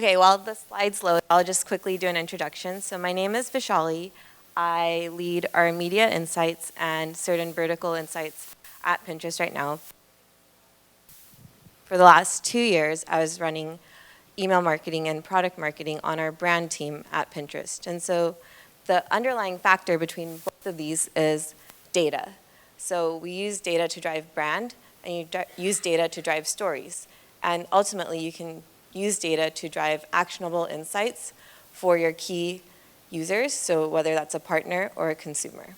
Okay, while the slides load, I'll just quickly do an introduction. So my name is Vishali. I lead our media insights and certain vertical insights at Pinterest right now. For the last 2 years, I was running email marketing and product marketing on our brand team at Pinterest. And so the underlying factor between both of these is data. So we use data to drive brand, and you use data to drive stories. And ultimately, you can use data to drive actionable insights for your key users, so whether that's a partner or a consumer.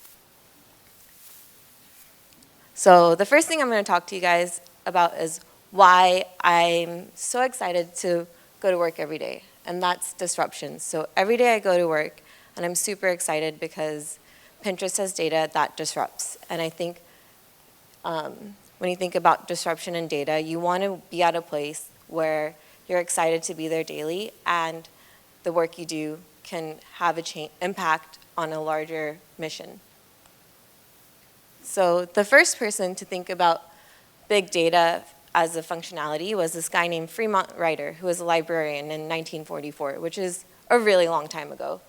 So the first thing I'm going to talk to you guys about is why I'm so excited to go to work every day, and that's disruption. So every day I go to work, and I'm super excited because Pinterest has data that disrupts. And I think when you think about disruption in data, you want to be at a place where you're excited to be there daily, and the work you do can have an impact on a larger mission. So the first person to think about big data as a functionality was this guy named Fremont Riter, who was a librarian in 1944, which is a really long time ago.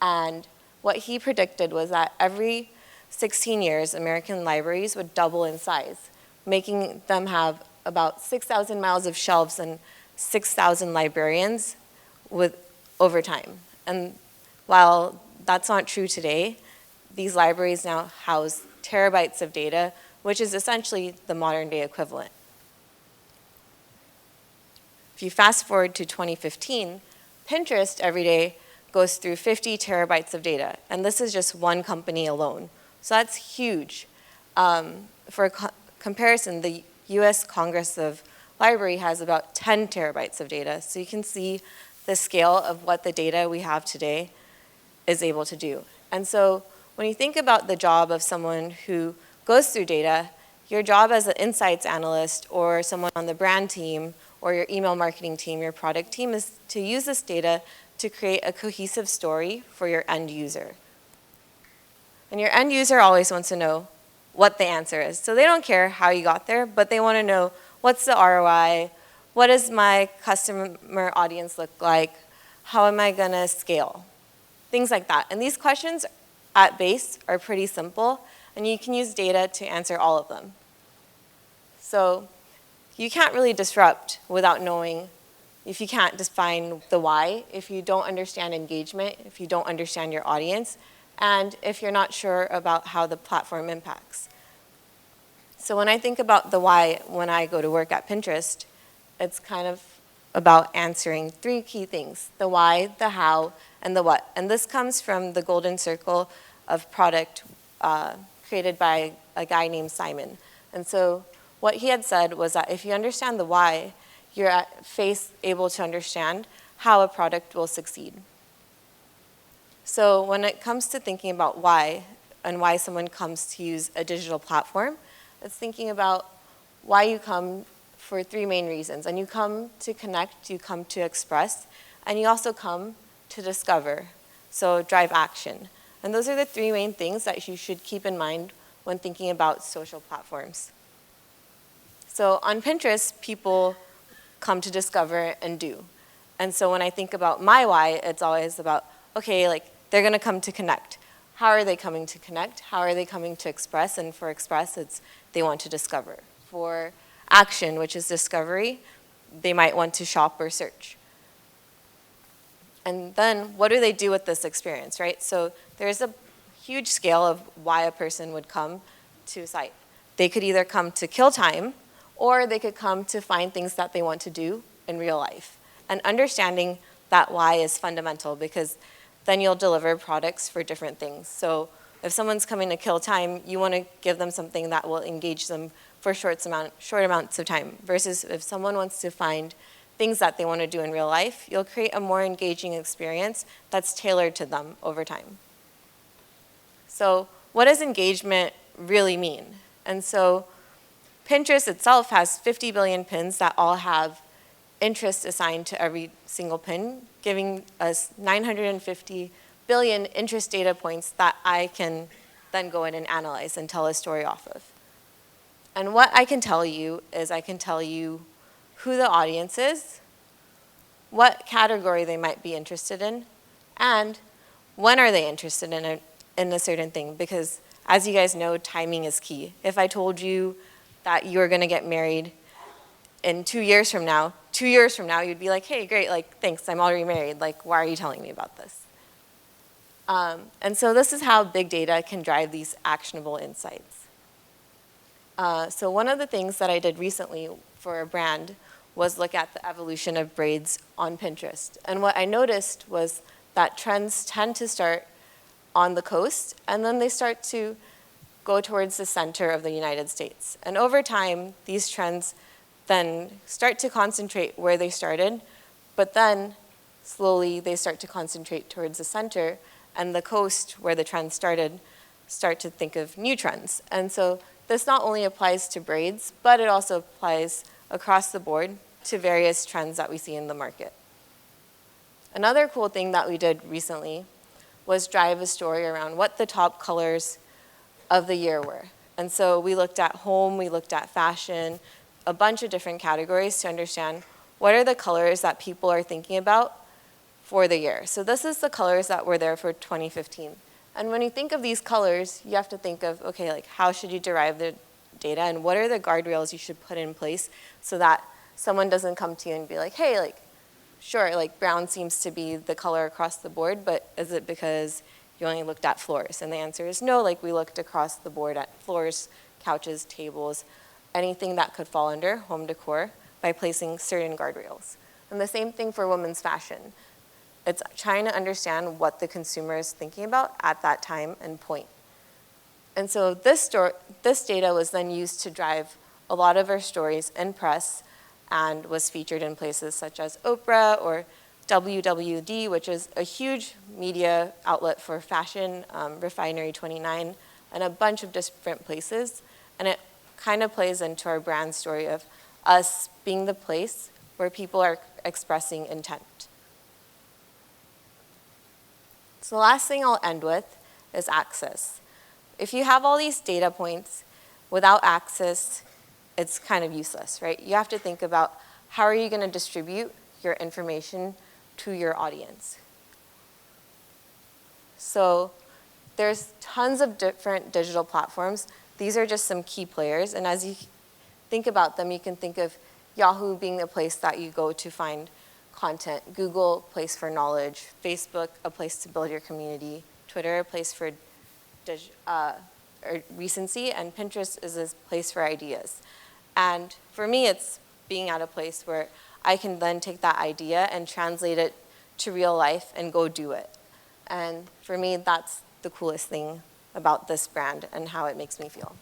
And what he predicted was that every 16 years, American libraries would double in size, making them have about 6,000 miles of shelves and 6,000 librarians over time. And while that's not true today, these libraries now house terabytes of data, which is essentially the modern day equivalent. If you fast forward to 2015, Pinterest every day goes through 50 terabytes of data, and this is just one company alone. So that's huge. For comparison, the US Congress of Library has about 10 terabytes of data. So you can see the scale of what the data we have today is able to do. And so when you think about the job of someone who goes through data, your job as an insights analyst or someone on the brand team or your email marketing team, your product team, is to use this data to create a cohesive story for your end user. And your end user always wants to know what the answer is. So they don't care how you got there, but they want to know, what's the ROI? What does my customer audience look like? How am I going to scale? Things like that. And these questions at base are pretty simple, and you can use data to answer all of them. So you can't really disrupt without knowing, if you can't define the why, if you don't understand engagement, if you don't understand your audience, and if you're not sure about how the platform impacts. So when I think about the why when I go to work at Pinterest, it's kind of about answering 3 key things: the why, the how, and the what. And this comes from the golden circle of product created by a guy named Simon. And so what he had said was that if you understand the why, you're able to understand how a product will succeed. So when it comes to thinking about why and why someone comes to use a digital platform, it's thinking about why you come for 3 main reasons. And you come to connect, you come to express, and you also come to discover, so drive action. And those are the 3 main things that you should keep in mind when thinking about social platforms. So on Pinterest, people come to discover and do. And so when I think about my why, it's always about, okay, like, they're going to come to connect. How are they coming to connect? How are they coming to express? And for express, it's they want to discover. For action, which is discovery, they might want to shop or search. And then what do they do with this experience, right? So there's a huge scale of why a person would come to a site. They could either come to kill time, or they could come to find things that they want to do in real life. And understanding that why is fundamental, because then you'll deliver products for different things. So if someone's coming to kill time, you want to give them something that will engage them for short amounts of time, versus if someone wants to find things that they want to do in real life, you'll create a more engaging experience that's tailored to them over time. So what does engagement really mean? And so Pinterest itself has 50 billion pins that all have interest assigned to every single pin, giving us 950 billion interest data points that I can then go in and analyze and tell a story off of. And what I can tell you is I can tell you who the audience is, what category they might be interested in, and when are they interested in a certain thing, because as you guys know, timing is key. If I told you that you were going to get married in 2 years from now, 2 years from now, you'd be like, hey, great, like, thanks, I'm already married. Like, why are you telling me about this? And so this is how big data can drive these actionable insights. So one of the things that I did recently for a brand was look at the evolution of braids on Pinterest. And what I noticed was that trends tend to start on the coast, and then they start to go towards the center of the United States. And over time, these trends then start to concentrate where they started, but then slowly they start to concentrate towards the center, and the coast where the trend started start to think of new trends. And so this not only applies to braids, but it also applies across the board to various trends that we see in the market. Another cool thing that we did recently was drive a story around what the top colors of the year were. And so we looked at home, we looked at fashion, a bunch of different categories to understand what are the colors that people are thinking about for the year. So this is the colors that were there for 2015. And when you think of these colors, you have to think of, okay, like how should you derive the data, and what are the guardrails you should put in place so that someone doesn't come to you and be like, hey, like, sure, like brown seems to be the color across the board, but is it because you only looked at floors? And the answer is no, like we looked across the board at floors, couches, tables, anything that could fall under home decor by placing certain guardrails. And the same thing for women's fashion. It's trying to understand what the consumer is thinking about at that time and point. And so this data was then used to drive a lot of our stories in press and was featured in places such as Oprah or WWD, which is a huge media outlet for fashion, Refinery 29, and a bunch of different places. And it kind of plays into our brand story of us being the place where people are expressing intent. So the last thing I'll end with is access. If you have all these data points, without access, it's kind of useless, right? You have to think about how are you going to distribute your information to your audience. So there's tons of different digital platforms. These are just some key players, and as you think about them, you can think of Yahoo being the place that you go to find content, Google, a place for knowledge, Facebook, a place to build your community, Twitter, a place for recency, and Pinterest is a place for ideas. And for me, it's being at a place where I can then take that idea and translate it to real life and go do it. And for me, that's the coolest thing about this brand and how it makes me feel.